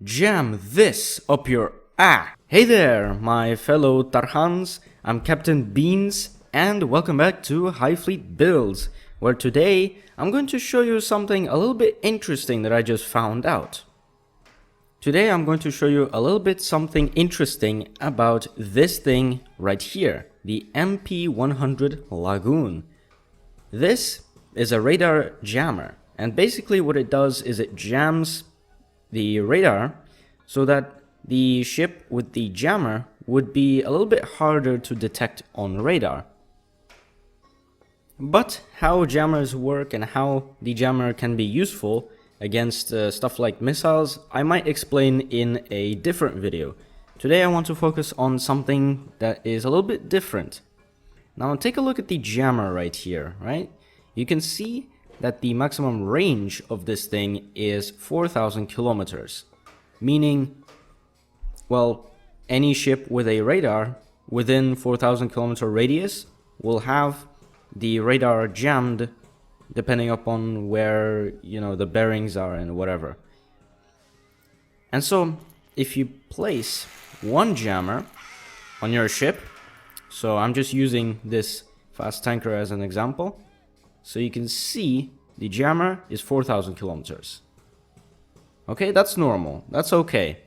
Jam this up your Hey there, my fellow Tarhans. I'm Captain Beans, and welcome back to HighFleet Builds, where today I'm going to show you something a little bit interesting that I just found out. Today I'm going to show you a little bit something interesting about this thing right here, the MP100 Lagoon. This is a radar jammer, and basically what it does is it jams the radar so that the ship with the jammer would be a little bit harder to detect on radar. But how jammers work and how the jammer can be useful against stuff like missiles, I might explain in a different video. Today I want to focus on something that is a little bit different. Now take a look at the jammer right here, right? You can see that the maximum range of this thing is 4,000 kilometers, meaning, well, any ship with a radar within 4,000 kilometer radius will have the radar jammed depending upon where, the bearings are and whatever. And so if you place one jammer on your ship, so I'm just using this fast tanker as an example, so you can see the jammer is 4,000 kilometers. Okay, that's normal. That's okay.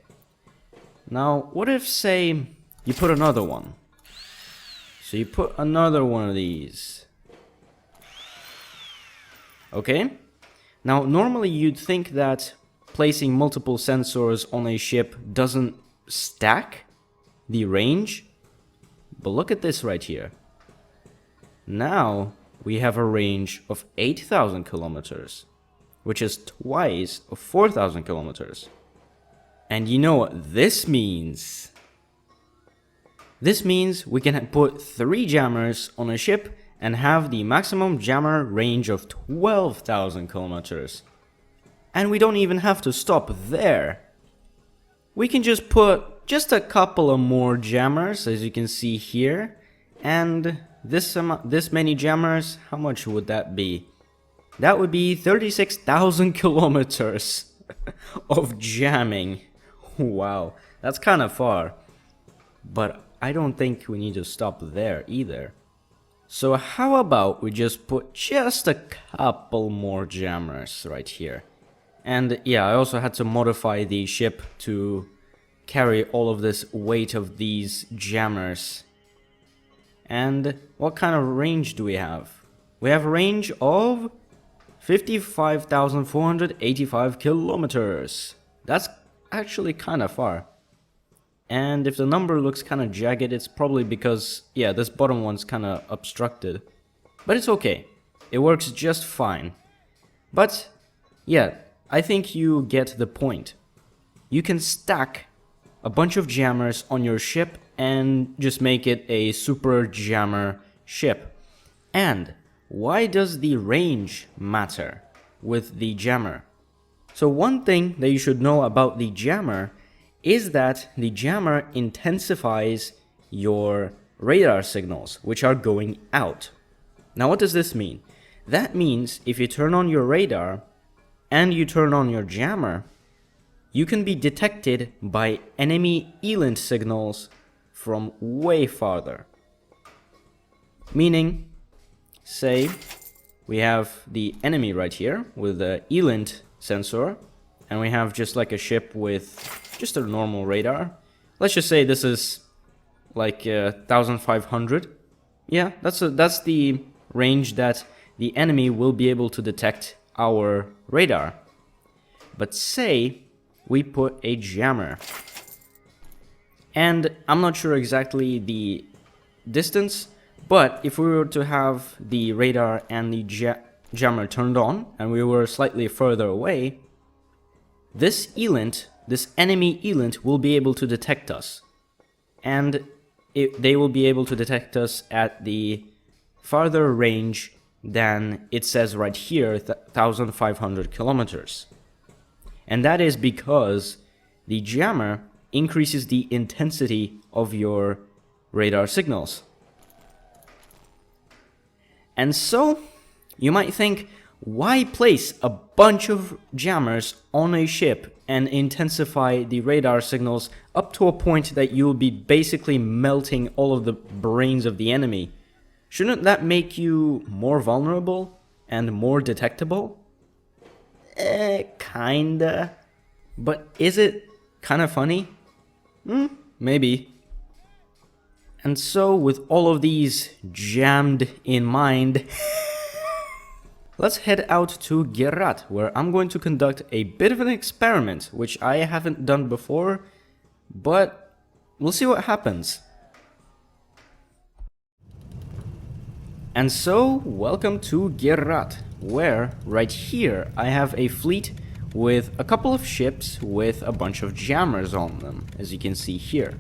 Now, what if, say, you put another one? So you put another one of these. Okay? Now, normally you'd think that placing multiple sensors on a ship doesn't stack the range. But look at this right here. Now we have a range of 8,000 kilometers, which is twice of 4,000 kilometers. And you know what this means? This means we can put 3 jammers on a ship and have the maximum jammer range of 12,000 kilometers. And we don't even have to stop there. We can just put just a couple of more jammers, as you can see here, and this many jammers, how much would that be? That would be 36,000 kilometers of jamming. Wow, that's kind of far. But I don't think we need to stop there either. So how about we just put just a couple more jammers right here. And yeah, I also had to modify the ship to carry all of this weight of these jammers. And what kind of range do we have? We have a range of 55,485 kilometers. That's actually kind of far. And if the number looks kind of jagged, it's probably because, yeah, this bottom one's kind of obstructed. But it's okay. It works just fine. But, yeah, I think you get the point. You can stack a bunch of jammers on your ship and just make it a super jammer ship. And why does the range matter with the jammer? So one thing that you should know about the jammer is that the jammer intensifies your radar signals, which are going out. Now what does this mean? That means if you turn on your radar and you turn on your jammer, you can be detected by enemy ELINT signals from way farther. Meaning, say, we have the enemy right here with the ELINT sensor, and we have just like a ship with just a normal radar. Let's just say this is like 1,500. Yeah, that's the range that the enemy will be able to detect our radar. But say we put a jammer. And I'm not sure exactly the distance, but if we were to have the radar and the jammer turned on and we were slightly further away, this enemy ELINT will be able to detect us. And they will be able to detect us at the farther range than it says right here, 1,500 kilometers. And that is because the jammer increases the intensity of your radar signals. And so, you might think, Why place a bunch of jammers on a ship and intensify the radar signals up to a point that you'll be basically melting all of the brains of the enemy? Shouldn't that make you more vulnerable and more detectable? Kinda. But is it kinda funny? Maybe. And so, with all of these jammed in mind, let's head out to Gerat, where I'm going to conduct a bit of an experiment, which I haven't done before, but we'll see what happens. And so, welcome to Gerat, where, right here, I have a fleet with a couple of ships with a bunch of jammers on them, as you can see here.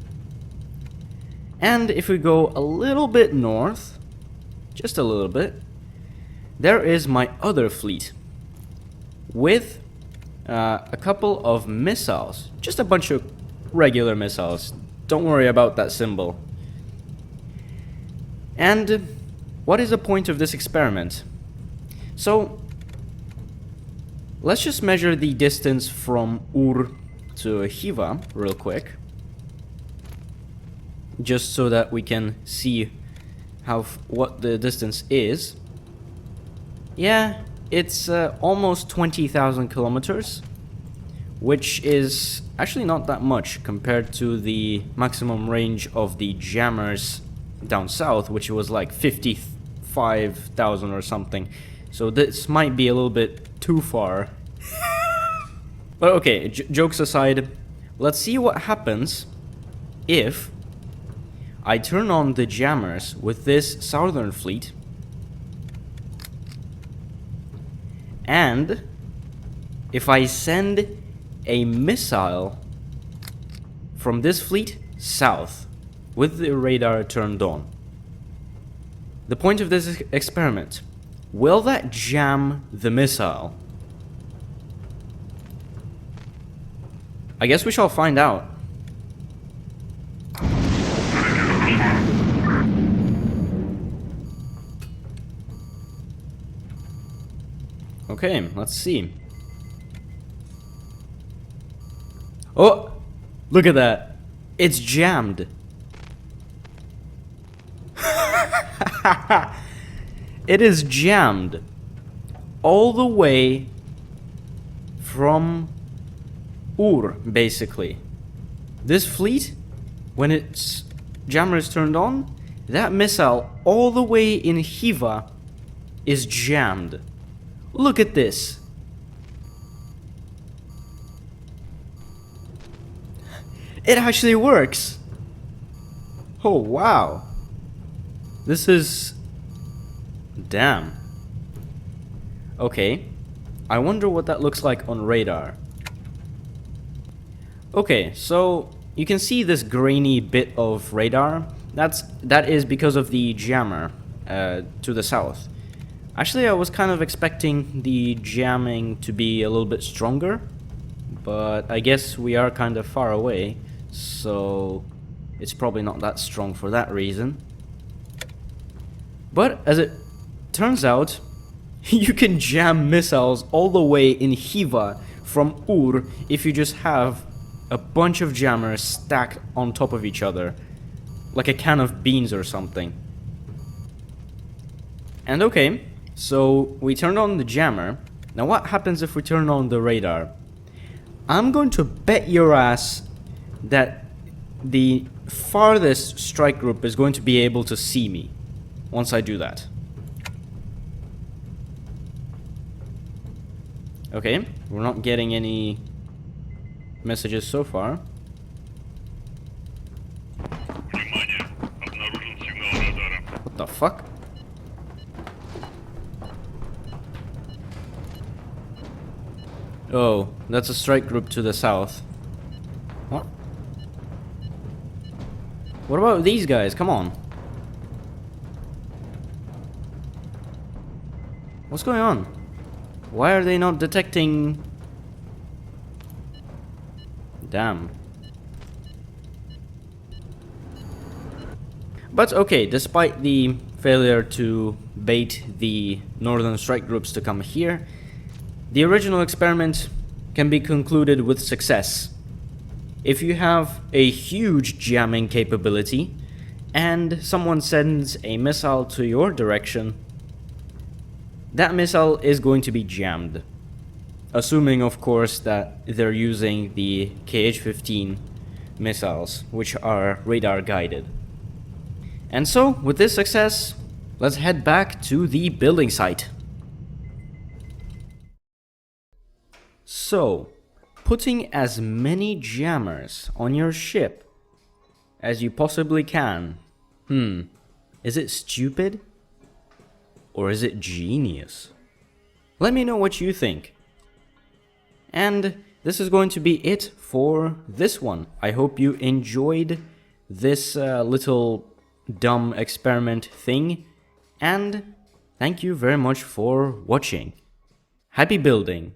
And if we go a little bit north, just a little bit, there is my other fleet with a couple of missiles, just a bunch of regular missiles. Don't worry about that symbol. And what is the point of this experiment? So, let's just measure the distance from Ur to Hiva real quick, just so that we can see what the distance is. Yeah, it's almost 20,000 kilometers, which is actually not that much compared to the maximum range of the jammers down south, which was like 55,000 or something. So this might be a little bit too far. But okay, jokes aside, let's see what happens if I turn on the jammers with this southern fleet, and if I send a missile from this fleet south with the radar turned on. The point of this experiment, will that jam the missile? I guess we shall find out. Okay, let's see. Oh, look at that. It's jammed. It is jammed all the way from Ur, basically. This fleet, when its jammer is turned on, that missile all the way in Hiva is jammed. Look at this. It actually works. Oh, wow. This is... damn. Okay. I wonder what that looks like on radar. Okay, so you can see this grainy bit of radar. That is because of the jammer to the south. Actually, I was kind of expecting the jamming to be a little bit stronger, but I guess we are kind of far away, so it's probably not that strong for that reason. But as it turns out, you can jam missiles all the way in Hiva from Ur if you just have a bunch of jammers stacked on top of each other, like a can of beans or something. And okay, so we turned on the jammer. Now what happens if we turn on the radar? I'm going to bet your ass that the farthest strike group is going to be able to see me once I do that. Okay, we're not getting any messages so far. What the fuck? Oh, that's a strike group to the south. What? What about these guys? Come on. What's going on? Why are they not detecting... Damn. But okay, despite the failure to bait the Northern Strike groups to come here, the original experiment can be concluded with success. If you have a huge jamming capability and someone sends a missile to your direction, that missile is going to be jammed. Assuming, of course, that they're using the KH-15 missiles, which are radar guided. And so, with this success, let's head back to the building site. So, putting as many jammers on your ship as you possibly can. Is it stupid? Or is it genius? Let me know what you think. And this is going to be it for this one. I hope you enjoyed this little dumb experiment thing. And thank you very much for watching. Happy building!